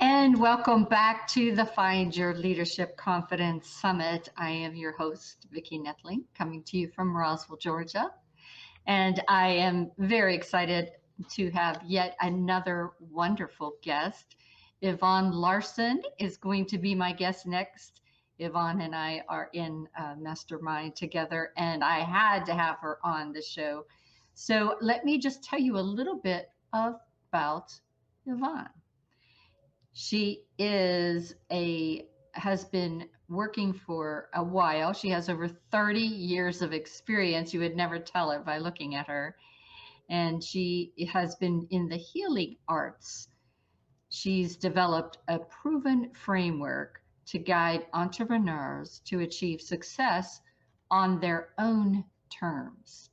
And welcome back to the Find Your Leadership Confidence Summit. I am your host, Vicki Netling, coming to you from Roswell, Georgia. And I am very excited to have yet another wonderful guest. Yvonne Larson is going to be my guest next. Yvonne and I are in a mastermind together, and I had to have her on the show. So let me just tell you a little bit about Yvonne. She has been working for a while. She has over 30 years of experience. You would never tell it by looking at her. And she has been in the healing arts. She's developed a proven framework to guide entrepreneurs to achieve success on their own terms.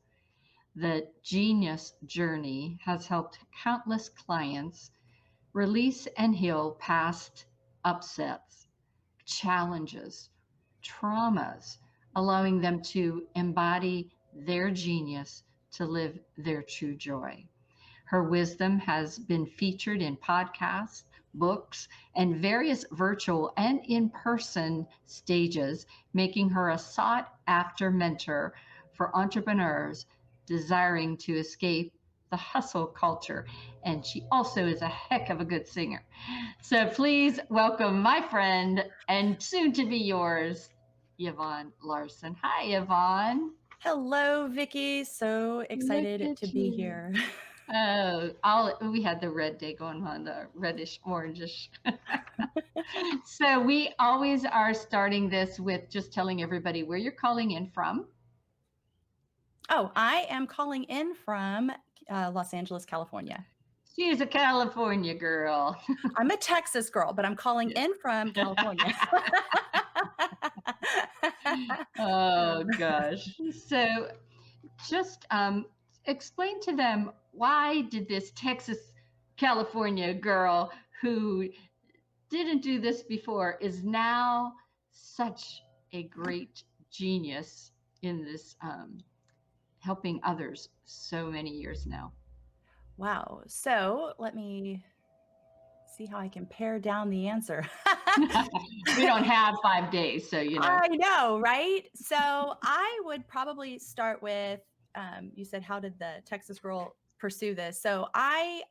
The Genius Journey has helped countless clients release and heal past upsets, challenges, traumas, allowing them to embody their genius to live their true joy. Her wisdom has been featured in podcasts, books, and various virtual and in person stages, making her a sought after mentor for entrepreneurs desiring to escape the hustle culture. And she also is a heck of a good singer. So please welcome my friend and soon to be yours, Yvonne Larson. Hi, Yvonne. Hello, Vicki. So Look excited to at be you. here. We had the red day going on, the reddish orangish. So we always are starting this with just telling everybody where you're calling in from. Oh, I am calling in from Los Angeles, California. She's a California girl. I'm a Texas girl, but I'm calling in from California. Oh gosh. So just explain to them, why did this Texas California girl who didn't do this before is now such a great genius in this, helping others so many years now. Wow. So let me see how I can pare down the answer. We don't have 5 days, so you know. I know, right? So I would probably start with you said, how did the Texas girl pursue this? So I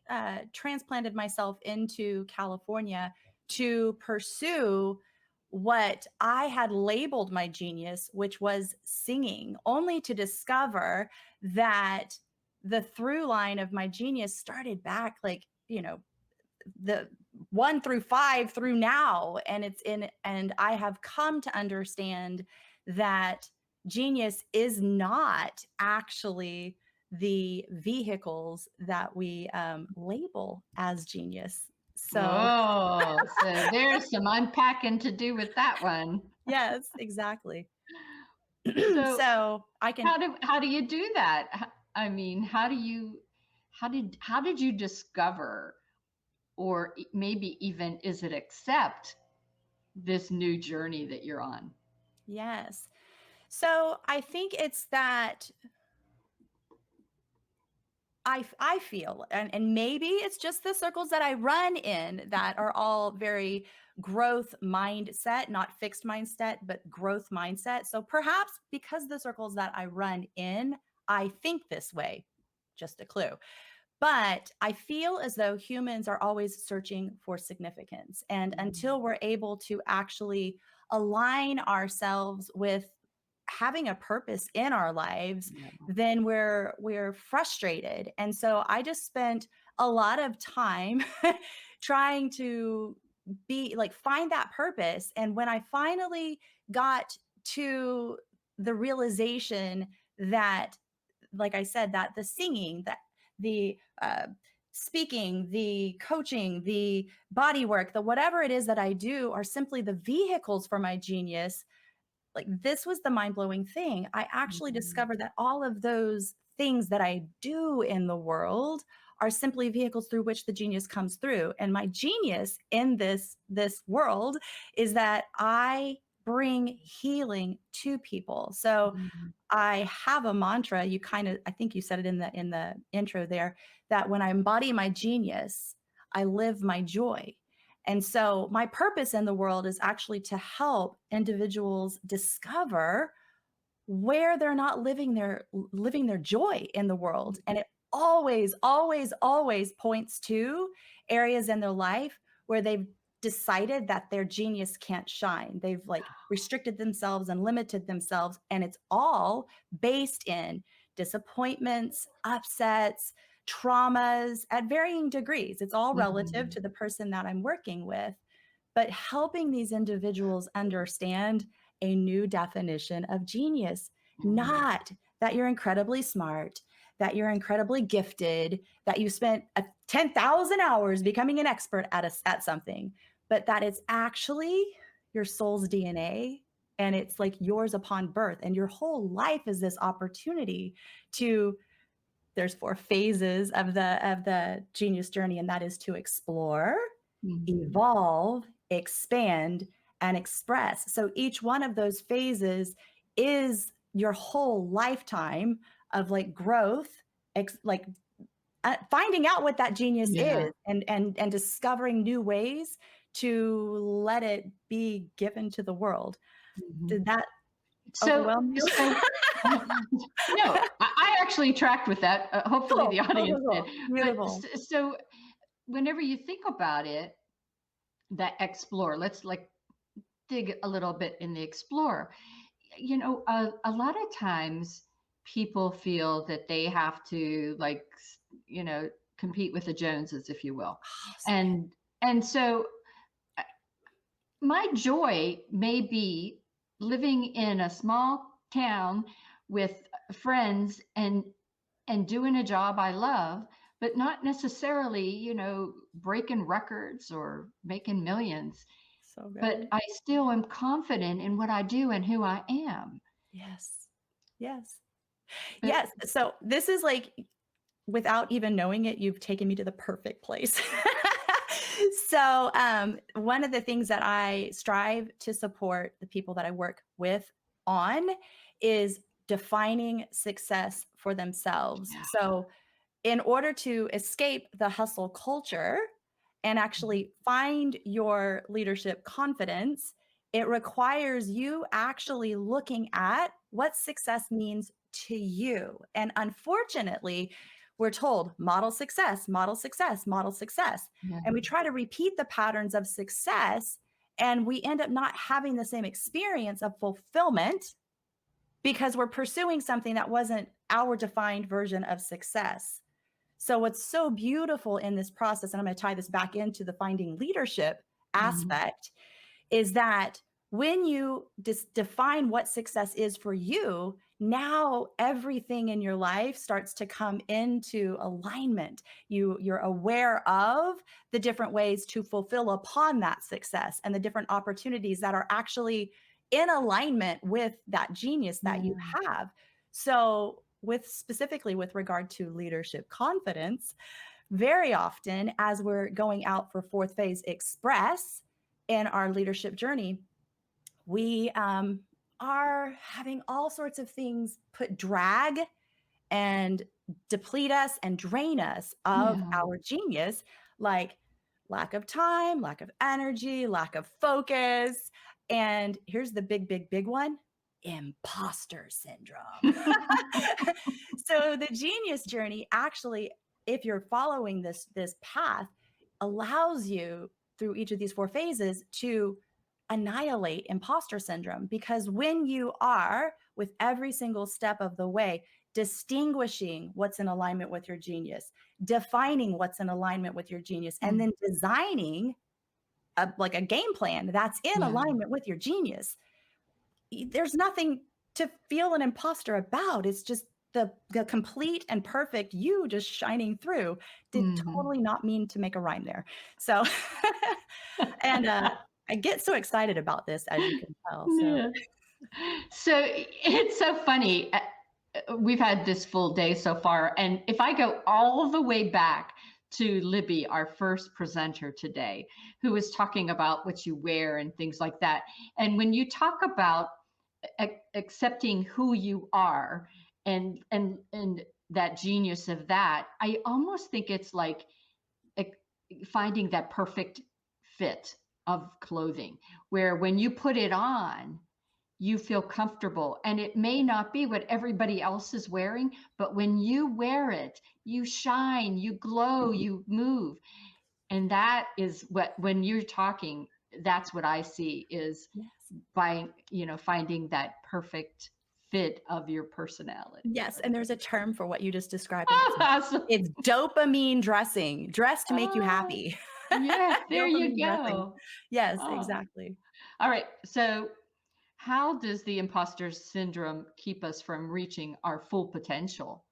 transplanted myself into California to pursue what I had labeled my genius, which was singing, only to discover that the through line of my genius started back, like, the 1 through 5 through now. And I have come to understand that genius is not actually the vehicles that we label as genius. So So there's some unpacking to do with that one. yes, exactly. So So I can. how do you do that? I mean, how did you discover, or maybe even is it accept this new journey that you're on? Yes. So I think it's that I feel, and maybe it's just the circles that I run in that are all very growth mindset, not fixed mindset, but growth mindset. So perhaps because the circles that I run in, I think this way, just a clue. But I feel as though humans are always searching for significance. And until we're able to actually align ourselves with having a purpose in our lives, Yeah. then we're frustrated. And so I just spent a lot of time trying to be like, find that purpose. And when I finally got to the realization that, like I said, that the singing, that the speaking, the coaching, the body work, the whatever it is that I do are simply the vehicles for my genius. Like, this was the mind-blowing thing. I actually Mhm. discovered that all of those things that I do in the world are simply vehicles through which the genius comes through. And my genius in this world is that I bring healing to people. So Mhm. I have a mantra. I think you said it in the intro there, that when I embody my genius, I live my joy. And so my purpose in the world is actually to help individuals discover where they're not living their joy in the world. And it always, always, always points to areas in their life where they've decided that their genius can't shine. They've like restricted themselves and limited themselves. And it's all based in disappointments, upsets, traumas at varying degrees. It's all relative Mhm. to the person that I'm working with, but helping these individuals understand a new definition of genius, Mhm. not that you're incredibly smart, that you're incredibly gifted, that you spent 10,000 hours becoming an expert at something, but that it's actually your soul's DNA and it's like yours upon birth. And your whole life is this opportunity to, there's 4 phases of the genius journey, and that is to explore, Mhm. evolve, expand, and express. So each one of those phases is your whole lifetime of like growth, like finding out what that genius Yeah. is, and discovering new ways to let it be given to the world. Mhm. Did that So, overwhelm you? so no, I actually tracked with that. Hopefully, Cool. the Cool, audience cool, did. cool. But Beautiful. so, whenever you think about it, that explore, let's like dig a little bit in the explore. A lot of times people feel that they have to like, you know, compete with the Joneses, if you will, Oh, so good. and so my joy may be living in a small town with friends and doing a job I love, but not necessarily, breaking records or making millions. So But good. I still am confident in what I do and who I am. Yes. Yes. But Yes. So this is like, without even knowing it, you've taken me to the perfect place. So, one of the things that I strive to support the people that I work with on is defining success for themselves. yeah. So, in order to escape the hustle culture and actually find your leadership confidence, it requires you actually looking at what success means to you. And unfortunately, we're told model success, model success, model success. Yeah. And we try to repeat the patterns of success, and we end up not having the same experience of fulfillment because we're pursuing something that wasn't our defined version of success. So, what's so beautiful in this process, and I'm going to tie this back into the finding leadership Mhm. aspect, is that when you define what success is for you, now everything in your life starts to come into alignment. You're aware of the different ways to fulfill upon that success and the different opportunities that are actually in alignment with that genius that you Yeah. have. So, with specifically with regard to leadership confidence, very often as we're going out for 4th phase express in our leadership journey, we are having all sorts of things put drag and deplete us and drain us of Yeah. our genius, like lack of time, lack of energy, lack of focus. And here's the big, big, big one: imposter syndrome. So the genius journey actually, if you're following this path, allows you through each of these 4 phases to annihilate imposter syndrome, because when you are with every single step of the way distinguishing what's in alignment with your genius, defining what's in alignment with your genius, and Mm. then designing like a game plan that's in Yeah. alignment with your genius, there's nothing to feel an imposter about. It's just the complete and perfect you just shining through. Did Mhm. totally not mean to make a rhyme there. So, and I get so excited about this, as you can tell. So, Yeah. So it's so funny. We've had this full day so far, and if I go all the way back to Libby, our first presenter today, who was talking about what you wear and things like that, and when you talk about accepting who you are and that genius of that, I almost think it's like finding that perfect fit of clothing, where when you put it on, you feel comfortable. And it may not be what everybody else is wearing, but when you wear it, you shine, you glow, you move. And that is what, when you're talking, that's what I see is Yes. by, finding that perfect fit of your personality. Yes, and there's a term for what you just described, and Oh, awesome. it's dopamine dressing, dressed to make you Oh, happy. yes, there you Dopamine dressing. go. Yes, Oh. exactly. All right. So, how does the imposter syndrome keep us from reaching our full potential?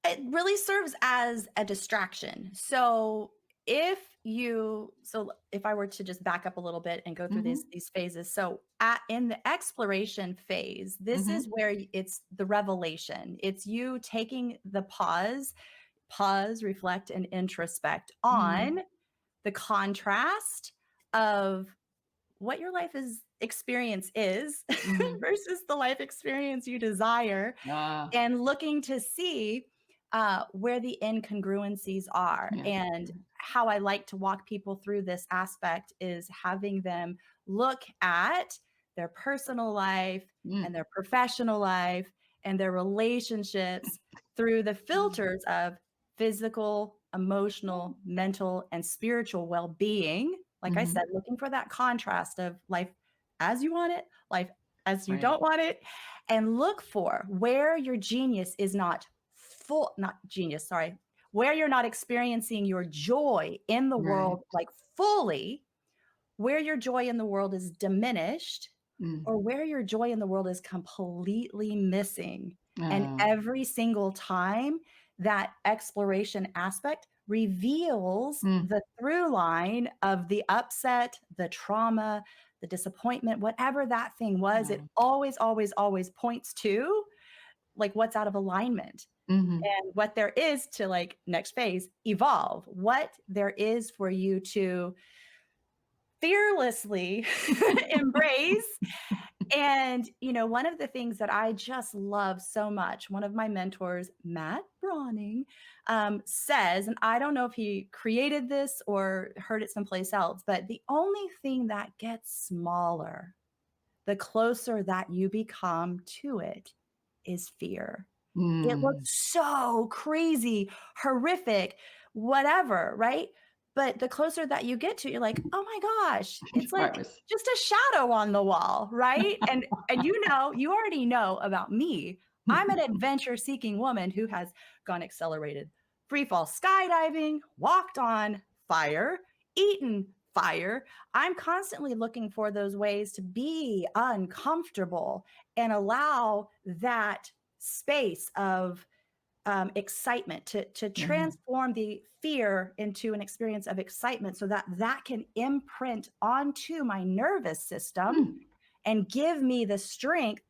It really serves as a distraction. So if I were to just back up a little bit and go through Mm-hmm. these phases. So in the exploration phase, this Mm-hmm. is where it's the revelation. It's you taking the pause, reflect, and introspect Mm-hmm. on the contrast of what your experience is Mm-hmm. versus the life experience you desire, Ah, and looking to see where the incongruencies are. yeah. And how I like to walk people through this aspect is having them look at their personal life and Mm. their professional life and their relationships through the filters of physical, emotional, mental, and spiritual well being. Like I Mm-hmm. said, looking for that contrast of life as you want it, life as you Right. don't want it, and look for where your genius is not genius, sorry, where you're not experiencing your joy in the Right. world like fully, where your joy in the world is diminished, Mm. or where your joy in the world is completely missing. And Oh. every single time that exploration aspect reveals Mm. the through line of the upset, the trauma, the disappointment, whatever that thing was, it Oh. always, always, always points to like what's out of alignment Mm-hmm. and what there is to like next phase evolve, what there is for you to fearlessly embrace. And, one of the things that I just love so much, one of my mentors, Matt Brawning, says, and I don't know if he created this or heard it someplace else, but the only thing that gets smaller the closer that you become to it is fear. It looks Mm. so crazy, horrific, whatever, right? But the closer that you get to it, you're like, "Oh my gosh, it's like Right. just a shadow on the wall," right? And you already know about me. I'm an adventure-seeking woman who has gone accelerated free fall skydiving, walked on fire, eaten fire. I'm constantly looking for those ways to be uncomfortable and allow that space of excitement to Yeah. transform the fear into an experience of excitement so that that can imprint onto my nervous system Mm. and give me the strength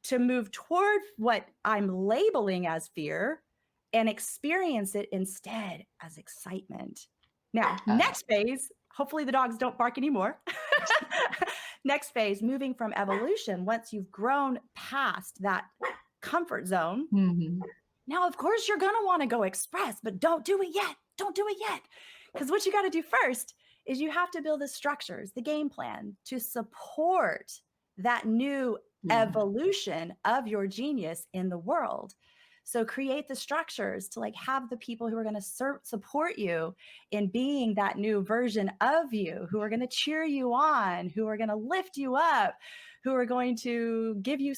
to move toward what I'm labeling as fear and experience it instead as excitement. Now, Uh, next phase, hopefully the dogs don't bark anymore. Next phase, moving from evolution, once you've grown past that comfort zone, mhm. now, of course, you're going to want to go express, but don't do it yet. Don't do it yet. Because what you got to do first is you have to build the structures, the game plan to support that new Yeah. evolution of your genius in the world. So create the structures to like have the people who are going to support you in being that new version of you, who are going to cheer you on, who are going to lift you up, who are going to give you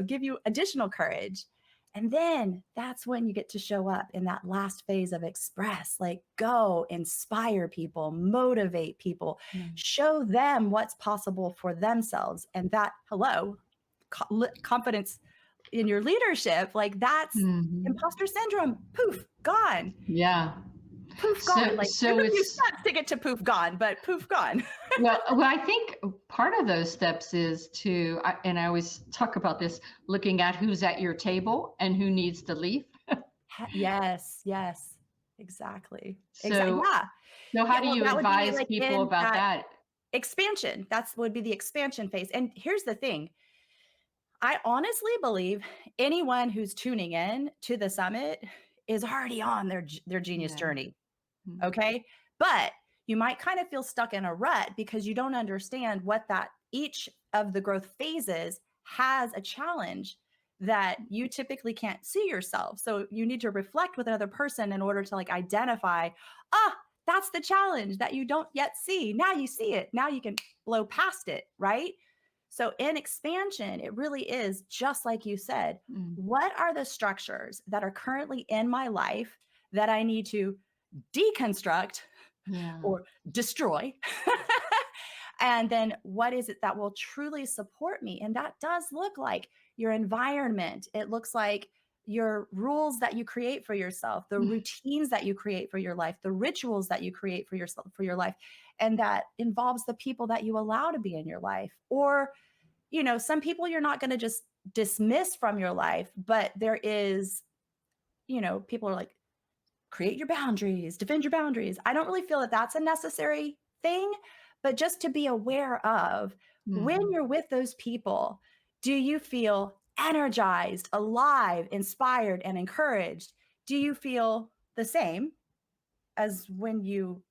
give you additional courage. And then that's when you get to show up in that last phase of express, like go inspire people, motivate people, Mm. show them what's possible for themselves. And that, confidence in your leadership, like that's Mhm. imposter syndrome, poof, gone, Yeah. poof, gone. Like there's So a few it's steps to get to poof gone, but poof gone. well, I think part of those steps is and I always talk about this, looking at who's at your table and who needs to leave. Yes, yes, exactly. Exactly. So, Yeah. so how Yeah. do Well, you that would be advise like people in about that that? expansion. That's would be the expansion phase. And here's the thing. I honestly believe anyone who's tuning in to the summit is already on their genius Yeah. journey. Mm. Okay? But you might kind of feel stuck in a rut because you don't understand what that each of the growth phases has a challenge that you typically can't see yourself. So you need to reflect with another person in order to like identify, that's the challenge that you don't yet see. Now you see it. Now you can blow past it, right? So in expansion, it really is just like you said. Mm. What are the structures that are currently in my life that I need to deconstruct Yeah. or destroy? And then what is it that will truly support me? And that does look like your environment. It looks like your rules that you create for yourself, the routines that you create for your life, the rituals that you create for yourself, for your life. And that involves the people that you allow to be in your life. Or, some people you're not going to just dismiss from your life, but there is, people are like, create your boundaries, defend your boundaries. I don't really feel that that's a necessary thing, but just to be aware of when Mhm. you're with those people, do you feel energized, alive, inspired, and encouraged? Do you feel the same as when you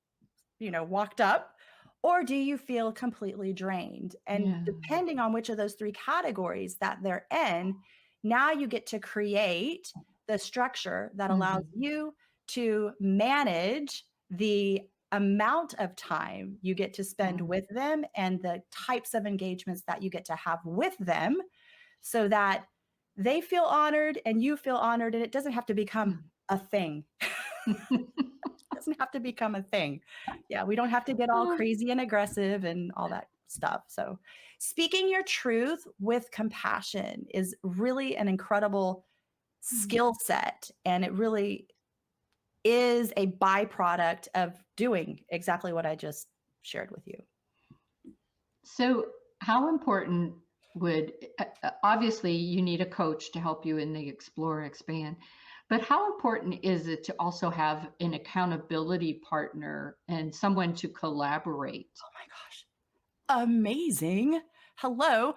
walked up? Or do you feel completely drained? And Yeah. depending on which of those three categories that they're in, now you get to create the structure that allows Mhm. you to manage the amount of time you get to spend Yeah. with them and the types of engagements that you get to have with them so that they feel honored and you feel honored and it doesn't have to become a thing. Doesn't have to become a thing. Yeah, we don't have to get all crazy and aggressive and all that stuff. So, speaking your truth with compassion is really an incredible skill set. And it really is a byproduct of doing exactly what I just shared with you. So, how important would obviously you need a coach to help you in the explore expand, but how important is it to also have an accountability partner and someone to collaborate? Oh my gosh. Amazing. Hello.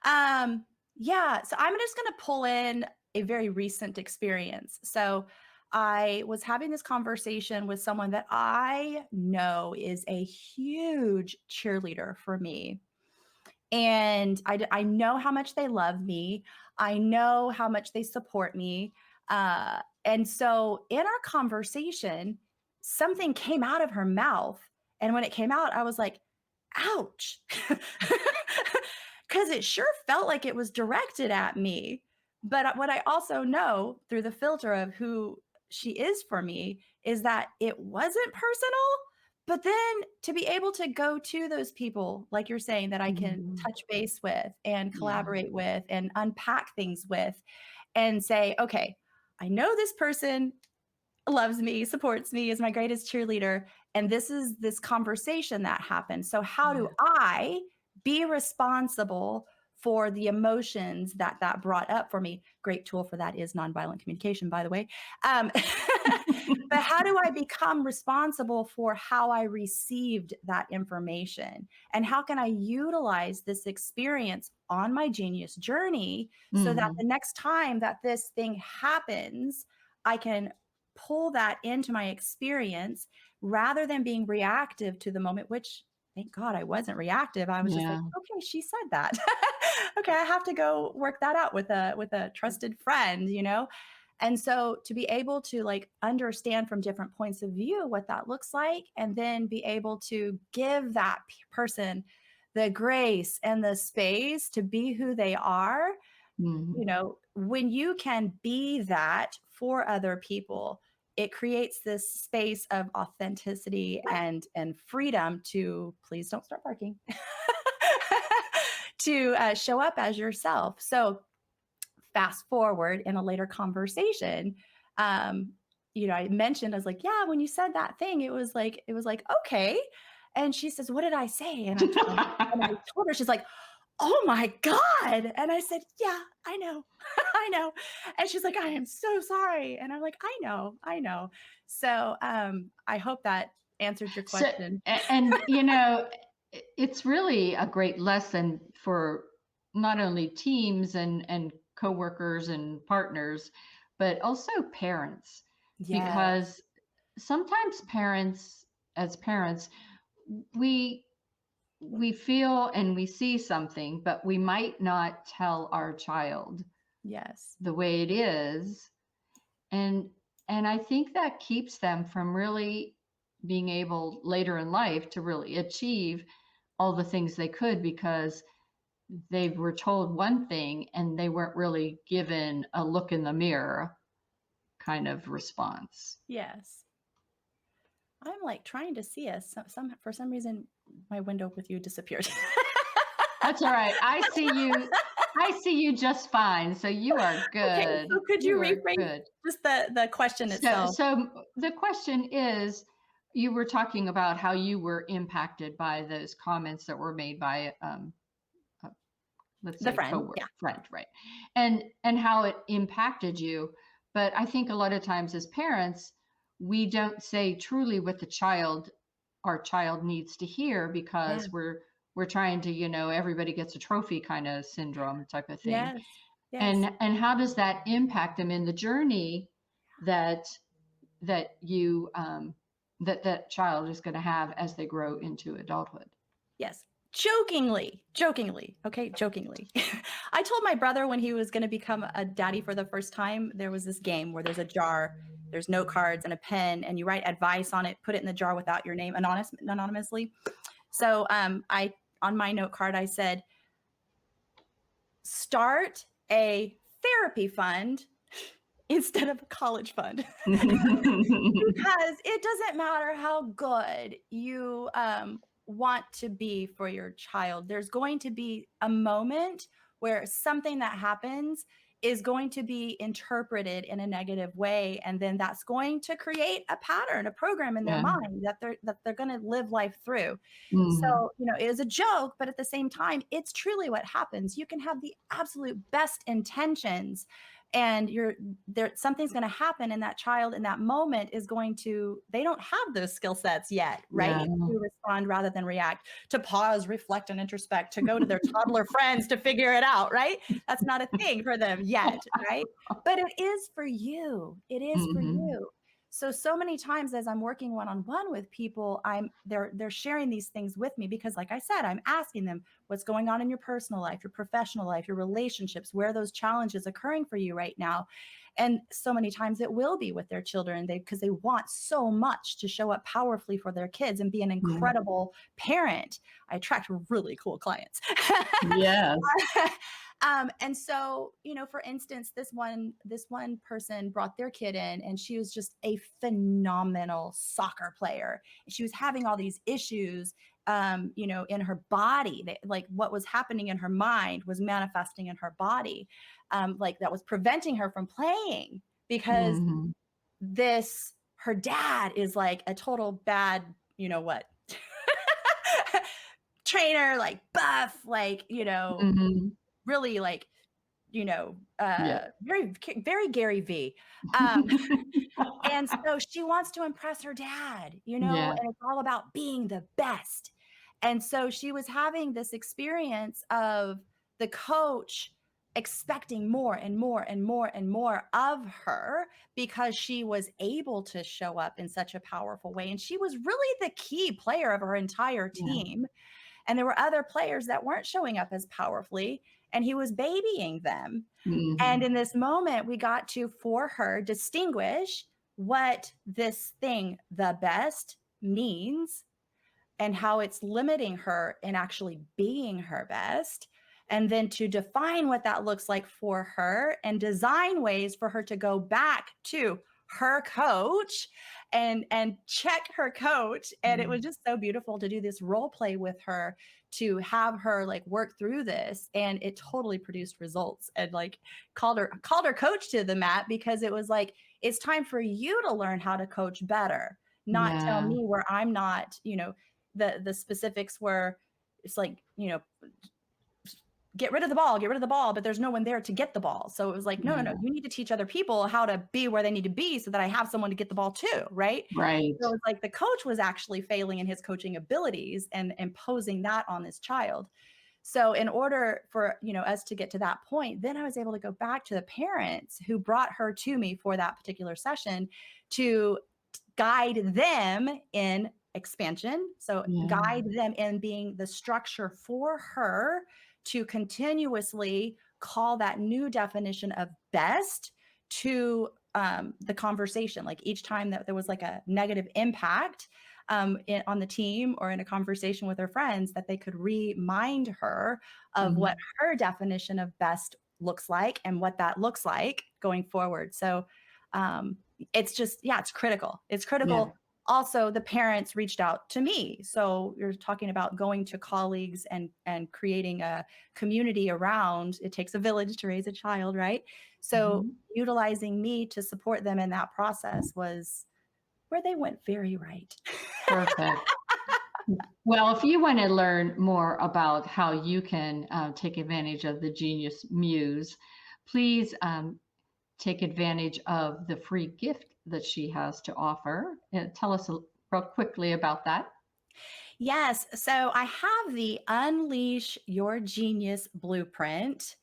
um, yeah, so I'm just going to pull in a very recent experience. So I was having this conversation with someone that I know is a huge cheerleader for me. And I know how much they love me. I know how much they support me. And so in our conversation, something came out of her mouth. And when it came out, I was like, ouch. Because it sure felt like it was directed at me. But what I also know through the filter of who she is for me is that it wasn't personal. But then to be able to go to those people, like you're saying, that I can Mhm. touch base with and Yeah. collaborate with and unpack things with and say, okay, I know this person loves me, supports me, is my greatest cheerleader. And this is this conversation that happened. So, how do Yeah. I be responsible for the emotions that that brought up for me? Great tool for that is nonviolent communication, by the way. Um, but how do I become responsible for how I received that information? And how can I utilize this experience on my genius journey so that Mhm. the next time that this thing happens, I can pull that into my experience rather than being reactive to the moment, which thank God I wasn't reactive. I was just like, Yeah. okay, she said that. Okay, I have to go work that out with a trusted friend. And so to be able to like understand from different points of view what that looks like and then be able to give that person the grace and the space to be who they are, Mhm. when you can be that for other people, it creates this space of authenticity and freedom to please don't start barking to show up as yourself. So fast forward in a later conversation, um, I mentioned, I was like, yeah, when you said that thing, it was like, okay. And she says, what did I say? And I told her, she's like, oh my God. And I said, yeah, I know. I know. And she's like, I am so sorry. And I'm like, I know. So I hope that answered your So, question. and it's really a great lesson for not only teams and coworkers and partners, but also parents, Yes. because sometimes parents as parents, we feel and we see something, but we might not tell our child Yes. the way it is. And I think that keeps them from really being able later in life to really achieve all the things they could, because they were told one thing and they weren't really given a look in the mirror kind of response. Yes. I'm like trying to see us. For some reason, my window with you disappeared. That's all right. I see you. I see you just fine. So you are Okay, good. so could you You are rephrase good. just the question itself? So the question is, you were talking about how you were impacted by those comments that were made by, let's The say, friend, coworker yeah. friend, right? And how it impacted you. But I think a lot of times as parents, we don't say truly what our child needs to hear, Yeah. because we're trying to, everybody gets a trophy kind of syndrome type of thing. Yes. Yes. And how does that impact them in the journey that you that child is going to have as they grow into adulthood? Yes. Jokingly. Okay, jokingly. I told my brother when he was going to become a daddy for the first time, there was this game where there's a jar, there's note cards and a pen, and you write advice on it, put it in the jar without your name, anonymously. So I on my note card I said, start a therapy fund instead of a college fund. Because it doesn't matter how good you want to be for your child. There's going to be a moment where something that happens is going to be interpreted in a negative way, and then that's going to create a pattern, a program in their Yeah. mind that they're going to live life through. Mhm. So, it is a joke, but at the same time, it's truly what happens. You can have the absolute best intentions, and something's going to happen, and that child in that moment is going to, they don't have those skill sets yet, right? Yeah. To respond rather than react, to pause, reflect, and introspect, to go to their toddler friends to figure it out, right? That's not a thing for them yet, right? But it is for you. It is for Mhm. you. So many times as I'm working one-on-one with people, they're sharing these things with me because, like I said, I'm asking them what's going on in your personal life, your professional life, your relationships, where are those challenges occurring for you right now? And so many times it will be with their children, because they want so much to show up powerfully for their kids and be an incredible parent. I attract really cool clients. Yes. And so, for instance, this one person brought their kid in, and she was just a phenomenal soccer player. She was having all these issues, in her body. Like what was happening in her mind was manifesting in her body, like that was preventing her from playing, because Mhm. her dad is like a total bad, what trainer, like buff, like, Mhm. really like, Yeah. very, very Gary V. And so she wants to impress her dad, Yeah. and it's all about being the best. And so she was having this experience of the coach expecting more and more and more and more of her, because she was able to show up in such a powerful way. And she was really the key player of her entire Yeah. team. And there were other players that weren't showing up as powerfully, and he was babying them. And Mhm. in this moment, we got to, for her, distinguish what this thing, the best, means, and how it's limiting her in actually being her best. And then to define what that looks like for her and design ways for her to go back to her coach and check her coach. And it was just so beautiful to do this role play with her, to have her like work through this. And it totally produced results, and like called her coach to the mat, because it was like, it's time for you to learn how to coach better, not tell Yeah. me where I'm not, the specifics where it's like, get rid of the ball, but there's no one there to get the ball. So it was like, no, Yeah. you need to teach other people how to be where they need to be, so that I have someone to get the ball too, right? Right. So it was like the coach was actually failing in his coaching abilities and imposing that on this child. So in order for, us to get to that point, then I was able to go back to the parents who brought her to me for that particular session, to guide them in expansion. So Yeah. guide them in being the structure for her to continuously call that new definition of best to the conversation. Like each time that there was like a negative impact on the team or in a conversation with her friends, that they could remind her of what her definition of best looks like and what that looks like going forward. So it's just, yeah, it's critical. It's critical. Yeah. Also, the parents reached out to me. So you're talking about going to colleagues and creating a community around. It takes a village to raise a child, right? So Mhm. utilizing me to support them in that process was where they went very right. Perfect. Well, if you want to learn more about how you can take advantage of the Genius Muse, please take advantage of the free gift that she has to offer. Tell us real quickly about that. Yes. So I have the Unleash Your Genius Blueprint,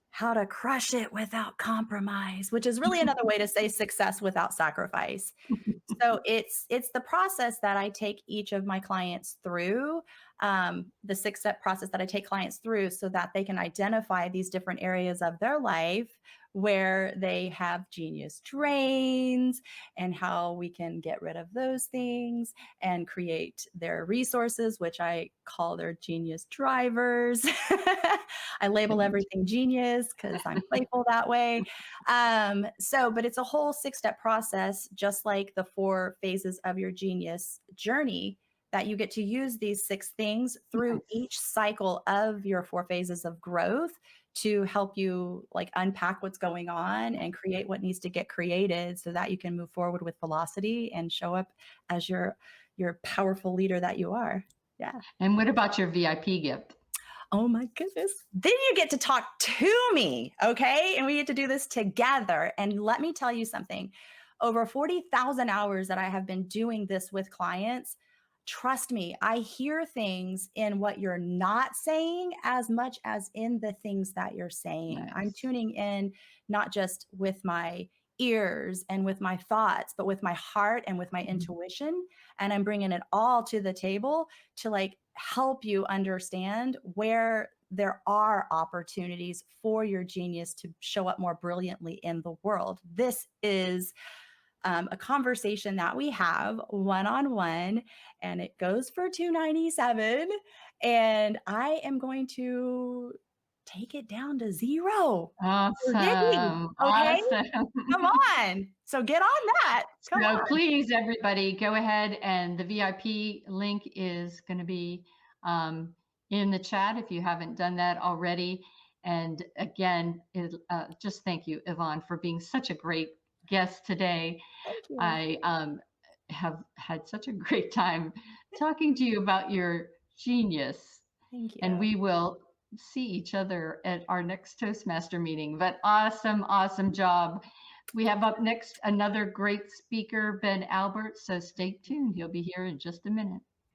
how to crush it without compromise, which is really another way to say success without sacrifice. So it's the process that I take each of my clients through, the 6-step process that I take clients through so that they can identify these different areas of their life where they have genius drains and how we can get rid of those things and create their resources, which I call their genius drivers. I label everything genius because I'm playful that way. But it's a whole 6-step process, just like the 4 phases of your genius journey, that you get to use these 6 things through Nice. each cycle of your 4 phases of growth to help you like unpack what's going on and create what needs to get created so that you can move forward with velocity and show up as your powerful leader that you are. Yeah. And what about your VIP gift? Oh my goodness. Then you get to talk to me, okay? And we get to do this together. And let me tell you something. Over 40,000 hours that I have been doing this with clients, trust me, I hear things in what you're not saying as much as in the things that you're saying. I'm Nice. tuning in not just with my ears and with my thoughts, but with my heart and with my intuition. And I'm bringing it all to the table to like help you understand where there are opportunities for your genius to show up more brilliantly in the world. This is a conversation that we have one-on-one, and it goes for $297. And I am going to take it down to 0 for Vicki. Awesome. Okay, Awesome. come on. So get on that. Come So on. please, everybody, go ahead, and the VIP link is going to be in the chat if you haven't done that already. And again, just thank you, Yvonne, for being such a great guest today. Thank you. I have had such a great time talking to you about your genius, Thank and you. we will see each other at our next Toastmaster meeting. But awesome, awesome job. We have up next another great speaker, Ben Albert. So stay tuned. He'll be here in just a minute.